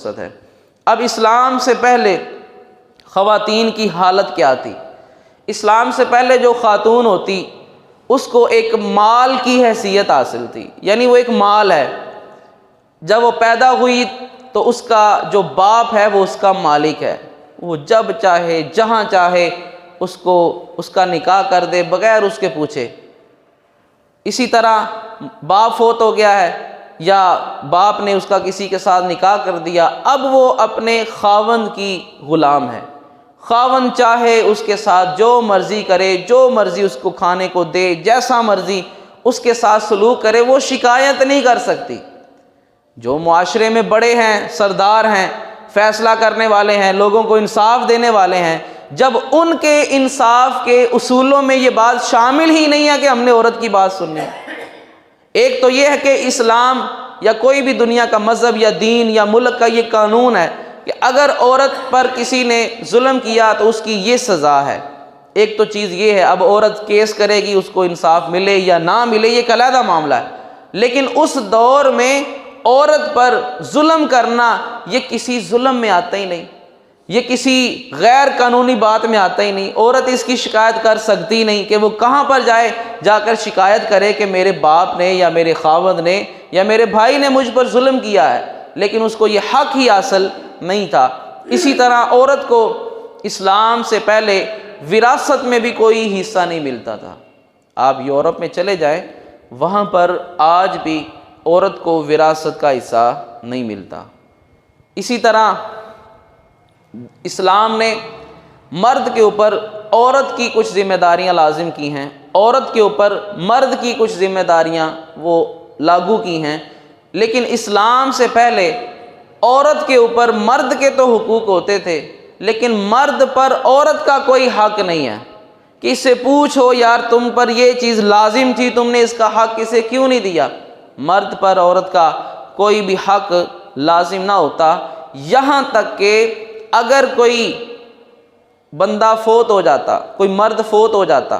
مقصد ہے۔ اب اسلام سے پہلے خواتین کی حالت کیا تھی؟ اسلام سے پہلے جو خاتون ہوتی اس کو ایک مال کی حیثیت حاصل تھی، یعنی وہ ایک مال ہے۔ جب وہ پیدا ہوئی تو اس کا جو باپ ہے وہ اس کا مالک ہے، وہ جب چاہے جہاں چاہے اس کا نکاح کر دے بغیر اس کے پوچھے۔ اسی طرح باپ فوت ہو گیا ہے یا باپ نے اس کا کسی کے ساتھ نکاح کر دیا، اب وہ اپنے خاوند کی غلام ہے۔ خاوند چاہے اس کے ساتھ جو مرضی کرے، جو مرضی اس کو کھانے کو دے، جیسا مرضی اس کے ساتھ سلوک کرے، وہ شکایت نہیں کر سکتی۔ جو معاشرے میں بڑے ہیں، سردار ہیں، فیصلہ کرنے والے ہیں، لوگوں کو انصاف دینے والے ہیں، جب ان کے انصاف کے اصولوں میں یہ بات شامل ہی نہیں ہے کہ ہم نے عورت کی بات سننی ہے۔ ایک تو یہ ہے کہ اسلام یا کوئی بھی دنیا کا مذہب یا دین یا ملک کا یہ قانون ہے کہ اگر عورت پر کسی نے ظلم کیا تو اس کی یہ سزا ہے۔ ایک تو چیز یہ ہے، اب عورت کیس کرے گی، اس کو انصاف ملے یا نہ ملے یہ ایک علیحدہ معاملہ ہے، لیکن اس دور میں عورت پر ظلم کرنا یہ کسی ظلم میں آتا ہی نہیں، یہ کسی غیر قانونی بات میں آتا ہی نہیں۔ عورت اس کی شکایت کر سکتی نہیں کہ وہ کہاں پر جا کر شکایت کرے کہ میرے باپ نے یا میرے خاوند نے یا میرے بھائی نے مجھ پر ظلم کیا ہے، لیکن اس کو یہ حق ہی حاصل نہیں تھا۔ اسی طرح عورت کو اسلام سے پہلے وراثت میں بھی کوئی حصہ نہیں ملتا تھا۔ آپ یورپ میں چلے جائیں، وہاں پر آج بھی عورت کو وراثت کا حصہ نہیں ملتا۔ اسی طرح اسلام نے مرد کے اوپر عورت کی کچھ ذمہ داریاں لازم کی ہیں، عورت کے اوپر مرد کی کچھ ذمہ داریاں وہ لاگو کی ہیں، لیکن اسلام سے پہلے عورت کے اوپر مرد کے تو حقوق ہوتے تھے، لیکن مرد پر عورت کا کوئی حق نہیں ہے کہ اس سے پوچھو یار تم پر یہ چیز لازم تھی، تم نے اس کا حق اسے کیوں نہیں دیا۔ مرد پر عورت کا کوئی بھی حق لازم نہ ہوتا، یہاں تک کہ اگر کوئی بندہ فوت ہو جاتا، کوئی مرد فوت ہو جاتا،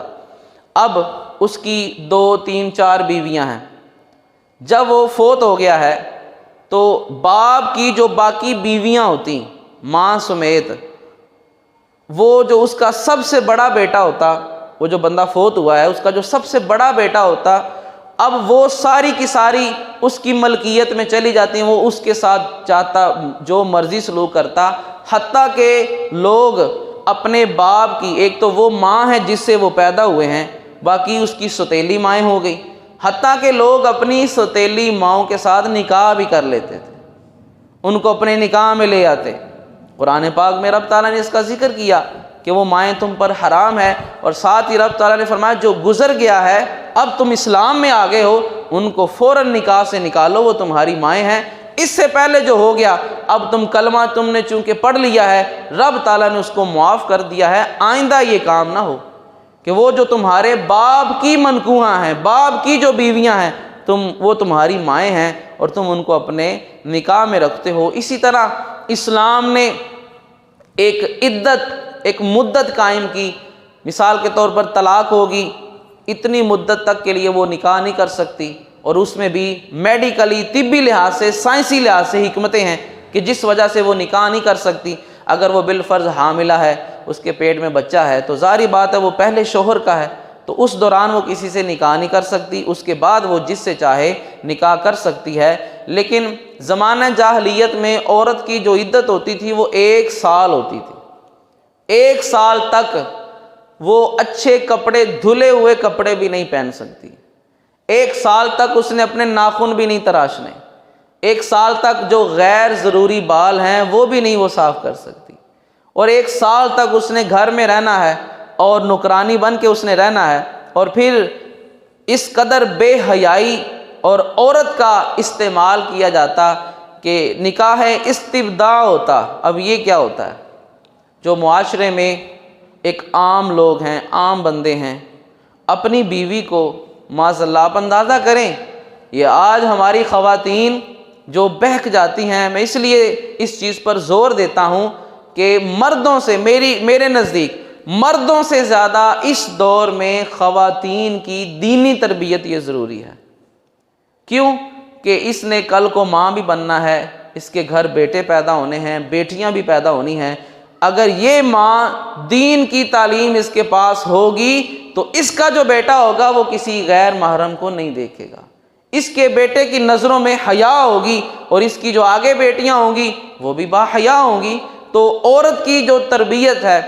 اب اس کی 2 3 4 بیویاں ہیں، جب وہ فوت ہو گیا ہے تو باپ کی جو باقی بیویاں ہوتی ماں سمیت، وہ جو اس کا سب سے بڑا بیٹا ہوتا، وہ جو بندہ فوت ہوا ہے اس کا جو سب سے بڑا بیٹا ہوتا، اب وہ ساری کی ساری اس کی ملکیت میں چلی جاتی ہیں، وہ اس کے ساتھ چاہتا جو مرضی سلوک کرتا، حتیٰ کہ لوگ اپنے باپ کی، ایک تو وہ ماں ہے جس سے وہ پیدا ہوئے ہیں، باقی اس کی سوتیلی مائیں ہو گئی، حتیٰ کہ لوگ اپنی سوتیلی ماؤں کے ساتھ نکاح بھی کر لیتے تھے، ان کو اپنے نکاح میں لے آتے۔ قرآن پاک میں رب تعالیٰ نے اس کا ذکر کیا کہ وہ مائیں تم پر حرام ہے، اور ساتھ ہی رب تعالیٰ نے فرمایا جو گزر گیا ہے اب تم اسلام میں آ گئے ہو، ان کو فوراً نکاح سے نکالو، وہ تمہاری مائیں ہیں۔ اس سے پہلے جو ہو گیا، اب کلمہ تم نے چونکہ پڑھ لیا ہے، رب تعالیٰ نے اس کو معاف کر دیا ہے، آئندہ یہ کام نہ ہو کہ وہ جو تمہارے باپ کی منکوحاں ہیں، باپ کی جو بیویاں ہیں، وہ تمہاری مائیں ہیں اور تم ان کو اپنے نکاح میں رکھتے ہو۔ اسی طرح اسلام نے ایک عدت، ایک مدت قائم کی، مثال کے طور پر طلاق ہوگی، اتنی مدت تک کے لیے وہ نکاح نہیں کر سکتی، اور اس میں بھی میڈیکلی، طبی لحاظ سے، سائنسی لحاظ سے حکمتیں ہیں کہ جس وجہ سے وہ نکاح نہیں کر سکتی۔ اگر وہ بالفرض حاملہ ہے، اس کے پیٹ میں بچہ ہے، تو ظاہری بات ہے وہ پہلے شوہر کا ہے، تو اس دوران وہ کسی سے نکاح نہیں کر سکتی، اس کے بعد وہ جس سے چاہے نکاح کر سکتی ہے۔ لیکن زمانہ جاہلیت میں عورت کی جو عدت ہوتی تھی وہ 1 سال ہوتی تھی، 1 سال تک وہ اچھے کپڑے، دھلے ہوئے کپڑے بھی نہیں پہن سکتی، 1 سال تک اس نے اپنے ناخن بھی نہیں تراشنے، 1 سال تک جو غیر ضروری بال ہیں وہ بھی نہیں وہ صاف کر سکتی، اور 1 سال تک اس نے گھر میں رہنا ہے اور نوکرانی بن کے اس نے رہنا ہے، اور پھر اس قدر بے حیائی اور عورت کا استعمال کیا جاتا کہ نکاح استبداع ہوتا۔ اب یہ کیا ہوتا ہے؟ جو معاشرے میں ایک عام لوگ ہیں، عام بندے ہیں، اپنی بیوی کو معاذ اللہ، آپ اندازہ کریں یہ آج ہماری خواتین جو بہک جاتی ہیں، میں اس لیے اس چیز پر زور دیتا ہوں کہ مردوں سے، میرے نزدیک مردوں سے زیادہ اس دور میں خواتین کی دینی تربیت یہ ضروری ہے۔ کیوں کہ اس نے کل کو ماں بھی بننا ہے، اس کے گھر بیٹے پیدا ہونے ہیں، بیٹیاں بھی پیدا ہونی ہیں، اگر یہ ماں دین کی تعلیم اس کے پاس ہوگی تو اس کا جو بیٹا ہوگا وہ کسی غیر محرم کو نہیں دیکھے گا، اس کے بیٹے کی نظروں میں حیا ہوگی، اور اس کی جو آگے بیٹیاں ہوں گی وہ بھی با حیا ہوں گی۔ تو عورت کی جو تربیت ہے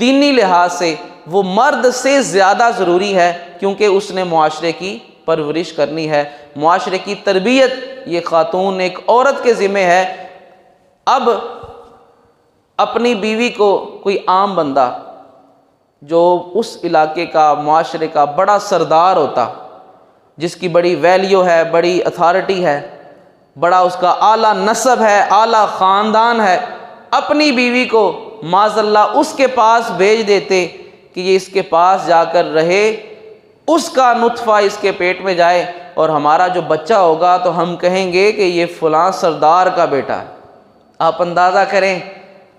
دینی لحاظ سے وہ مرد سے زیادہ ضروری ہے، کیونکہ اس نے معاشرے کی پرورش کرنی ہے، معاشرے کی تربیت یہ خاتون ایک عورت کے ذمہ ہے۔ اب اپنی بیوی کو کوئی عام بندہ جو اس علاقے کا معاشرے کا بڑا سردار ہوتا، جس کی بڑی ویلیو ہے، بڑی اتھارٹی ہے، بڑا اس کا اعلیٰ نسب ہے، اعلیٰ خاندان ہے، اپنی بیوی کو معاذ اللہ اس کے پاس بھیج دیتے کہ یہ اس کے پاس جا کر رہے، اس کا نطفہ اس کے پیٹ میں جائے اور ہمارا جو بچہ ہوگا تو ہم کہیں گے کہ یہ فلاں سردار کا بیٹا ہے۔ آپ اندازہ کریں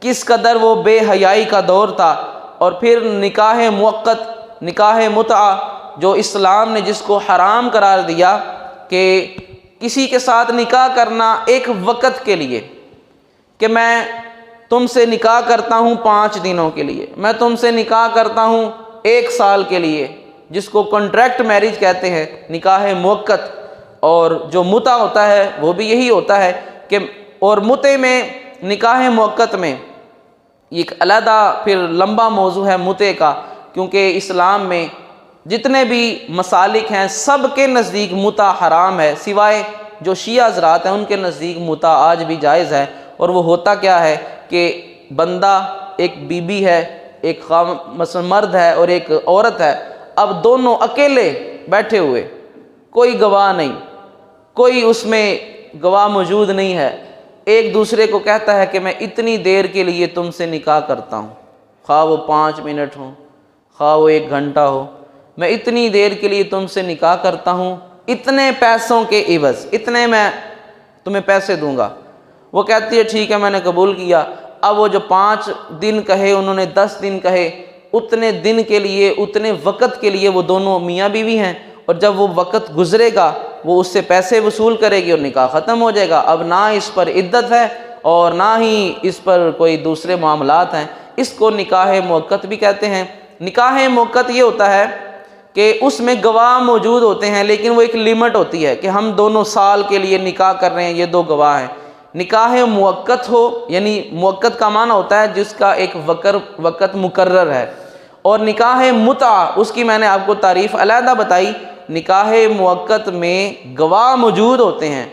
کس قدر وہ بے حیائی کا دور تھا۔ اور پھر نکاح موقت، نکاح متعہ جو اسلام نے جس کو حرام قرار دیا کہ کسی کے ساتھ نکاح کرنا ایک وقت کے لیے، کہ میں تم سے نکاح کرتا ہوں 5 دنوں کے لیے، میں تم سے نکاح کرتا ہوں 1 سال کے لیے، جس کو کانٹریکٹ میرج کہتے ہیں، نکاح موقت۔ اور جو متع ہوتا ہے وہ بھی یہی ہوتا ہے کہ، اور متع میں، نکاح موقت میں ایک علیحدہ پھر لمبا موضوع ہے متع کا، کیونکہ اسلام میں جتنے بھی مسالک ہیں سب کے نزدیک متع حرام ہے، سوائے جو شیعہ حضرات ہیں ان کے نزدیک متع آج بھی جائز ہے۔ اور وہ ہوتا کیا ہے کہ بندہ، ایک بیوی ہے، ایک مثلا مرد ہے اور ایک عورت ہے، اب دونوں اکیلے بیٹھے ہوئے، کوئی گواہ نہیں، کوئی اس میں گواہ موجود نہیں ہے، ایک دوسرے کو کہتا ہے کہ میں اتنی دیر کے لیے تم سے نکاح کرتا ہوں، خواہ وہ 5 منٹ ہوں، خواہ وہ 1 گھنٹہ ہو، میں اتنی دیر کے لیے تم سے نکاح کرتا ہوں، اتنے پیسوں کے عوض، اتنے میں تمہیں پیسے دوں گا۔ وہ کہتی ہے ٹھیک ہے میں نے قبول کیا۔ اب وہ جو 5 دن کہے، انہوں نے 10 دن کہے، اتنے دن کے لیے، اتنے وقت کے لیے وہ دونوں میاں بیوی ہیں، اور جب وہ وقت گزرے گا وہ اس سے پیسے وصول کرے گی اور نکاح ختم ہو جائے گا۔ اب نہ اس پر عدت ہے اور نہ ہی اس پر کوئی دوسرے معاملات ہیں۔ اس کو نکاح موقت بھی کہتے ہیں۔ نکاح موقت یہ ہوتا ہے کہ اس میں گواہ موجود ہوتے ہیں، لیکن وہ ایک لیمٹ ہوتی ہے کہ ہم دونوں سال کے لیے نکاح کر رہے ہیں، یہ 2 گواہ ہیں۔ نکاح موقت ہو، یعنی موقت کا معنی ہوتا ہے جس کا ایک وقت مقرر ہے، اور نکاح متعہ اس کی میں نے آپ کو تعریف علیحدہ بتائی۔ نکاح موقت میں گواہ موجود ہوتے ہیں،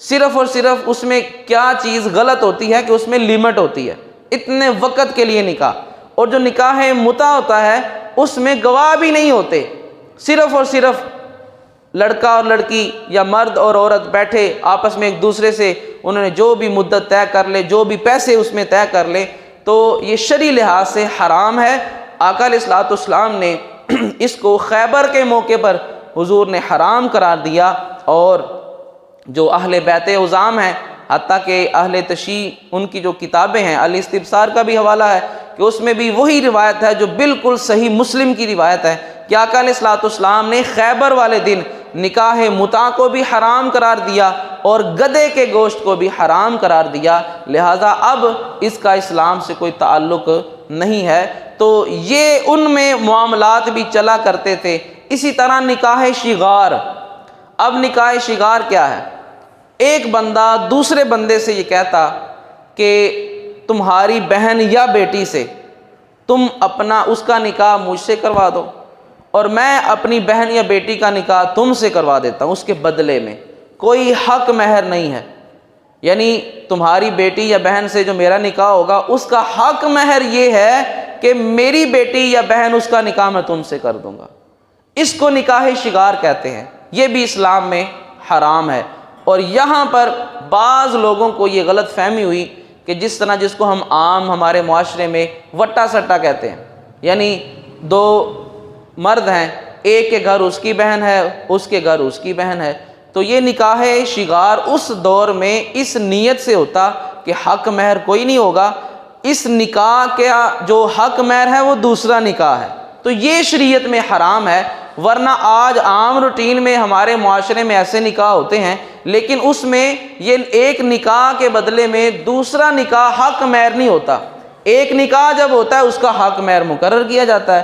صرف اور صرف اس میں کیا چیز غلط ہوتی ہے کہ اس میں لیمٹ ہوتی ہے، اتنے وقت کے لیے نکاح۔ اور جو نکاح متعہ ہوتا ہے اس میں گواہ بھی نہیں ہوتے، صرف اور صرف لڑکا اور لڑکی یا مرد اور عورت بیٹھے آپس میں ایک دوسرے سے انہوں نے جو بھی مدت طے کر لے، جو بھی پیسے اس میں طے کر لے، تو یہ شرعی لحاظ سے حرام ہے۔ آقا علیہ الصلوۃ والسلام نے اس کو خیبر کے موقع پر حضور نے حرام قرار دیا، اور جو اہل بیت عظام ہیں، حتیٰ کہ اہل تشیع ان کی جو کتابیں ہیں، الاستبصار کا بھی حوالہ ہے کہ اس میں بھی وہی روایت ہے جو بالکل صحیح مسلم کی روایت ہے کہ آقا علیہ الصلوۃ والسلام نے خیبر والے دن نکاح متعہ کو بھی حرام قرار دیا اور گدھے کے گوشت کو بھی حرام قرار دیا، لہٰذا اب اس کا اسلام سے کوئی تعلق نہیں ہے۔ تو یہ ان میں معاملات بھی چلا کرتے تھے۔ اسی طرح نکاح شغار۔ اب نکاح شغار کیا ہے؟ ایک بندہ دوسرے بندے سے یہ کہتا کہ تمہاری بہن یا بیٹی سے تم اپنا اس کا نکاح مجھ سے کروا دو، اور میں اپنی بہن یا بیٹی کا نکاح تم سے کروا دیتا ہوں، اس کے بدلے میں کوئی حق مہر نہیں ہے، یعنی تمہاری بیٹی یا بہن سے جو میرا نکاح ہوگا اس کا حق مہر یہ ہے کہ میری بیٹی یا بہن اس کا نکاح میں تم سے کر دوں گا۔ اس کو نکاح شغار کہتے ہیں، یہ بھی اسلام میں حرام ہے۔ اور یہاں پر بعض لوگوں کو یہ غلط فہمی ہوئی کہ جس طرح جس کو ہم عام ہمارے معاشرے میں وٹا سٹا کہتے ہیں، یعنی 2 مرد ہیں، ایک کے گھر اس کی بہن ہے، اس کے گھر اس کی بہن ہے، تو یہ نکاح شغار اس دور میں اس نیت سے ہوتا کہ حق مہر کوئی نہیں ہوگا، اس نکاح کا جو حق مہر ہے وہ دوسرا نکاح ہے، تو یہ شریعت میں حرام ہے۔ ورنہ آج عام روٹین میں ہمارے معاشرے میں ایسے نکاح ہوتے ہیں لیکن اس میں یہ ایک نکاح کے بدلے میں دوسرا نکاح حق مہر نہیں ہوتا۔ ایک نکاح جب ہوتا ہے اس کا حق مہر مقرر کیا جاتا ہے،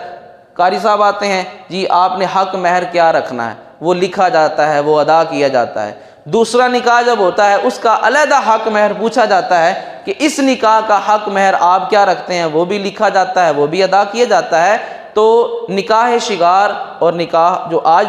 قاری صاحب آتے ہیں جی آپ نے حق مہر کیا رکھنا ہے، وہ لکھا جاتا ہے، وہ ادا کیا جاتا ہے۔ دوسرا نکاح جب ہوتا ہے اس کا علیحدہ حق مہر پوچھا جاتا ہے کہ اس نکاح کا حق مہر آپ کیا رکھتے ہیں، وہ بھی لکھا جاتا ہے، وہ بھی ادا کیا جاتا ہے۔ تو نکاح شگار اور نکاح جو آج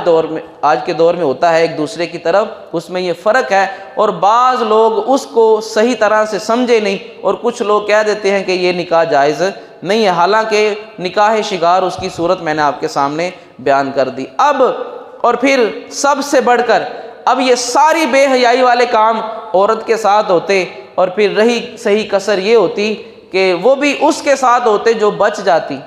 کے دور میں ہوتا ہے ایک دوسرے کی طرف، اس میں یہ فرق ہے، اور بعض لوگ اس کو صحیح طرح سے سمجھے نہیں، اور کچھ لوگ کہہ دیتے ہیں کہ یہ نکاح جائز نہیں ہے، حالانکہ نکاح شگار اس کی صورت میں نے آپ کے سامنے بیان کر دی۔ اب اور پھر سب سے بڑھ کر اب یہ ساری بے حیائی والے کام عورت کے ساتھ ہوتے، اور پھر رہی صحیح کسر یہ ہوتی کہ وہ بھی اس کے ساتھ ہوتے جو بچ جاتی،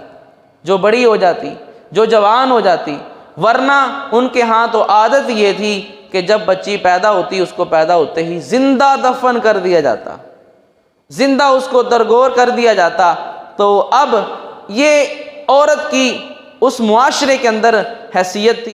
جو بڑی ہو جاتی، جو جوان ہو جاتی، ورنہ ان کے ہاں تو عادت یہ تھی کہ جب بچی پیدا ہوتی اس کو پیدا ہوتے ہی زندہ دفن کر دیا جاتا، زندہ اس کو درگور کر دیا جاتا۔ تو اب یہ عورت کی اس معاشرے کے اندر حیثیت تھی۔